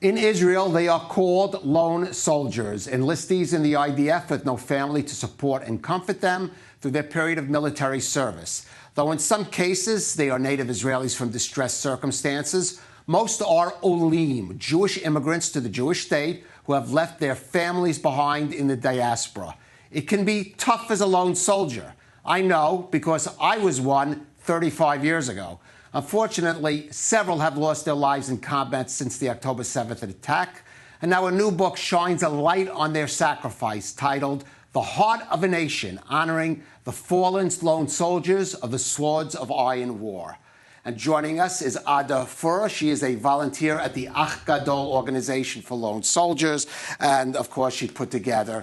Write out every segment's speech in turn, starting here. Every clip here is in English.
In Israel, they are called lone soldiers, enlistees in the IDF with no family to support and comfort them through their period of military service. Though in some cases they are native Israelis from distressed circumstances, most are olim, Jewish immigrants to the Jewish state who have left their families behind in the diaspora. It can be tough as a lone soldier. I know because I was one 35 years ago. Unfortunately, several have lost their lives in combat since the October 7th attack, and now a new book shines a light on their sacrifice, titled The Heart of a Nation, honoring the fallen lone soldiers of the Swords of Iron War. And joining us is Ada Fura. She is a volunteer at the Ach Gadol organization for lone soldiers, and of course she put together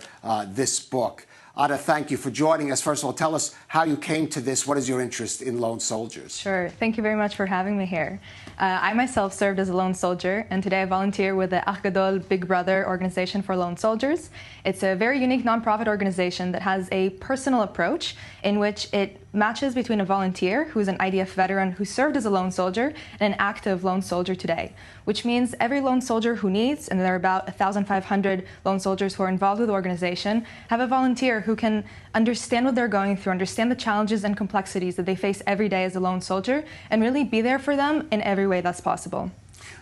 this book. Ada, thank you for joining us. First of all, tell us how you came to this. What is your interest in lone soldiers? Sure. Thank you very much for having me here. I myself served as a lone soldier, and today I volunteer with the Ach Gadol Big Brother organization for lone soldiers. It's a very unique nonprofit organization that has a personal approach in which it matches between a volunteer who's an IDF veteran who served as a lone soldier and an active lone soldier today, which means every lone soldier who needs, and there are about 1,500 lone soldiers who are involved with the organization, have a volunteer who can understand what they're going through, understand the challenges and complexities that they face every day as a lone soldier, and really be there for them in every way that's possible.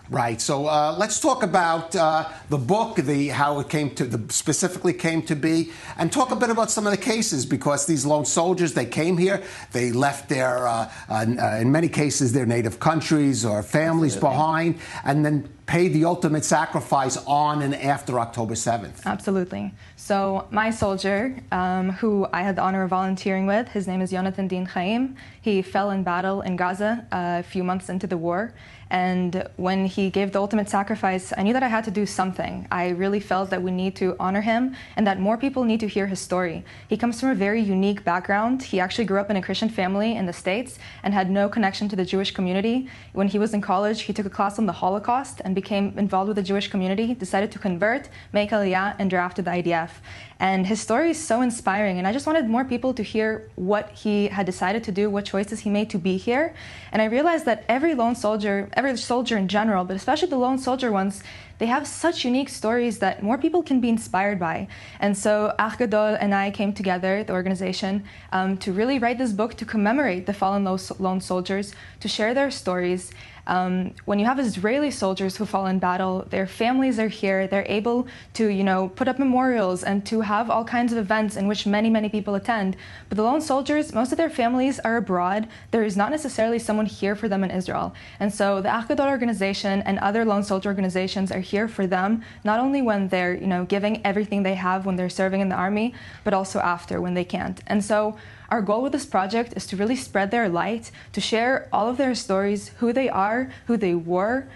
Right. So let's talk about the book, how it came to, specifically came to be, and talk a bit about some of the cases, because these lone soldiers, they came here, they left their, in many cases, their native countries or families behind, and then paid the ultimate sacrifice on and after October 7th. Absolutely. So my soldier, who I had the honor of volunteering with, his name is Yonatan Din Chaim. He fell in battle in Gaza a few months into the war. And when he gave the ultimate sacrifice, I knew that I had to do something. I really felt that we need to honor him and that more people need to hear his story. He comes from a very unique background. He actually grew up in a Christian family in the States and had no connection to the Jewish community. When he was in college, he took a class on the Holocaust and became involved with the Jewish community, decided to convert, make Aliyah, and drafted the IDF. And his story is so inspiring, and I just wanted more people to hear what he had decided to do, what choices he made to be here. And I realized that every lone soldier, every soldier in general, but especially the lone soldier ones, they have such unique stories that more people can be inspired by. And so Ach Gadol and I came together, the organization, to really write this book to commemorate the fallen lone soldiers, to share their stories. When you have Israeli soldiers who fall in battle, their families are here, they're able to, put up memorials and to have all kinds of events in which many, many people attend. But the lone soldiers, most of their families are abroad. There is not necessarily someone here for them in Israel. And so the Ach Gadol organization and other lone soldier organizations are here for them, not only when they're, giving everything they have when they're serving in the army, but also after when they can't. And so our goal with this project is to really spread their light, to share all of their stories, who they are, who they were,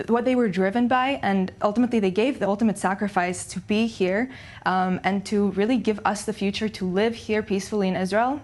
what they were driven by, and ultimately they gave the ultimate sacrifice to be here and to really give us the future to live here peacefully in Israel.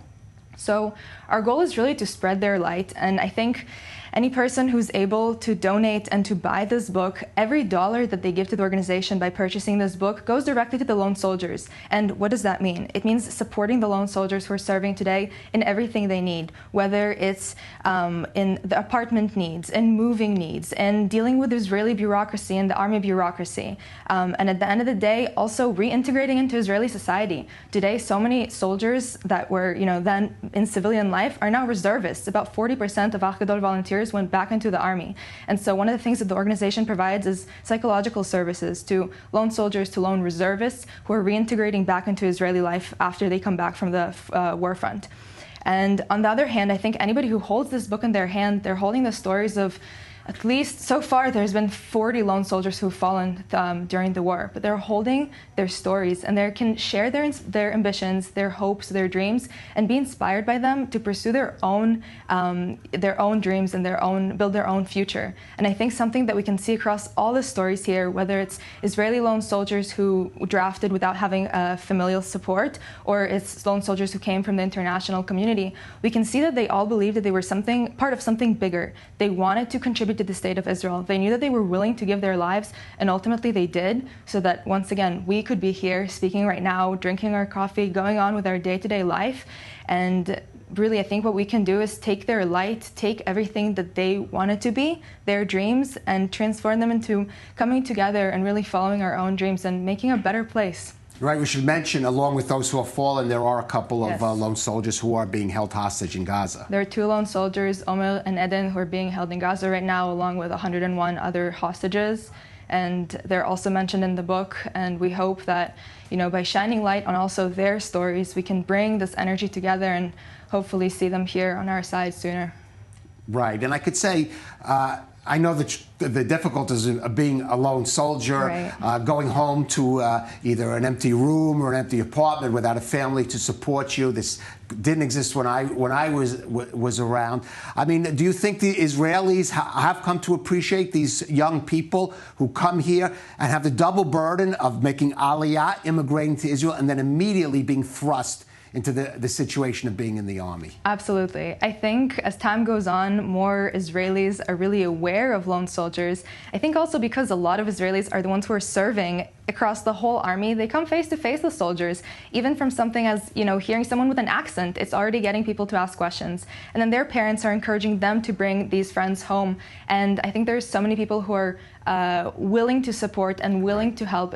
So our goal is really to spread their light, and I think any person who's able to donate and to buy this book, every dollar that they give to the organization by purchasing this book goes directly to the lone soldiers. And what does that mean? It means supporting the lone soldiers who are serving today in everything they need, whether it's in the apartment needs, in moving needs, and dealing with Israeli bureaucracy and the army bureaucracy. And at the end of the day, also reintegrating into Israeli society. Today, so many soldiers that were, then in civilian life are now reservists. About 40% of Ach Gadol volunteers went back into the army. And so one of the things that the organization provides is psychological services to lone soldiers, to lone reservists who are reintegrating back into Israeli life after they come back from the war front. And on the other hand, I think anybody who holds this book in their hand, they're holding the stories of, at least so far, there's been 40 lone soldiers who've fallen during the war, but they're holding their stories and they can share their ambitions, their hopes, their dreams, and be inspired by them to pursue their own dreams and build their own future. And I think something that we can see across all the stories here, whether it's Israeli lone soldiers who drafted without having familial support, or it's lone soldiers who came from the international community, we can see that they all believed that they were part of something bigger. They wanted to contribute to the state of Israel. They knew that they were willing to give their lives, and ultimately they did, so that once again we could be here speaking right now, drinking our coffee, going on with our day-to-day life, and really, I think what we can do is take their light, take everything that they want it to be, their dreams, and transform them into coming together and really following our own dreams and making a better place. Right, we should mention, along with those who have fallen, there are a couple of lone soldiers who are being held hostage in Gaza. There are 2 lone soldiers, Omer and Eden, who are being held in Gaza right now, along with 101 other hostages. And they're also mentioned in the book, and we hope that, by shining light on also their stories, we can bring this energy together and hopefully see them here on our side sooner. Right, and I could say, I know the difficulties of being a lone soldier, going home to either an empty room or an empty apartment without a family to support you. This didn't exist when I was around. I mean, do you think the Israelis have come to appreciate these young people who come here and have the double burden of making aliyah, immigrating to Israel, and then immediately being thrust into the situation of being in the army? Absolutely. I think as time goes on, more Israelis are really aware of lone soldiers. I think also because a lot of Israelis are the ones who are serving across the whole army. They come face to face with soldiers, even from something as, hearing someone with an accent. It's already getting people to ask questions. And then their parents are encouraging them to bring these friends home. And I think there's so many people who are willing to support and willing to help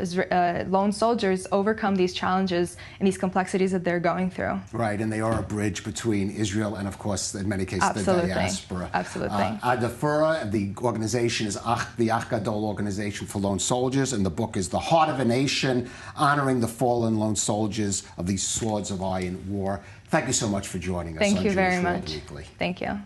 lone soldiers overcome these challenges and these complexities that they're going through. Right, and they are a bridge between Israel and, of course, in many cases, Absolutely. the diaspora. Absolutely. Adafura, the organization is the Ach Gadol Organization for Lone Soldiers, and the book is The Heart of a Nation, honoring the fallen lone soldiers of these Swords of Iron War. Thank you so much for joining us. Thank you very Jewish World much. Weekly. Thank you.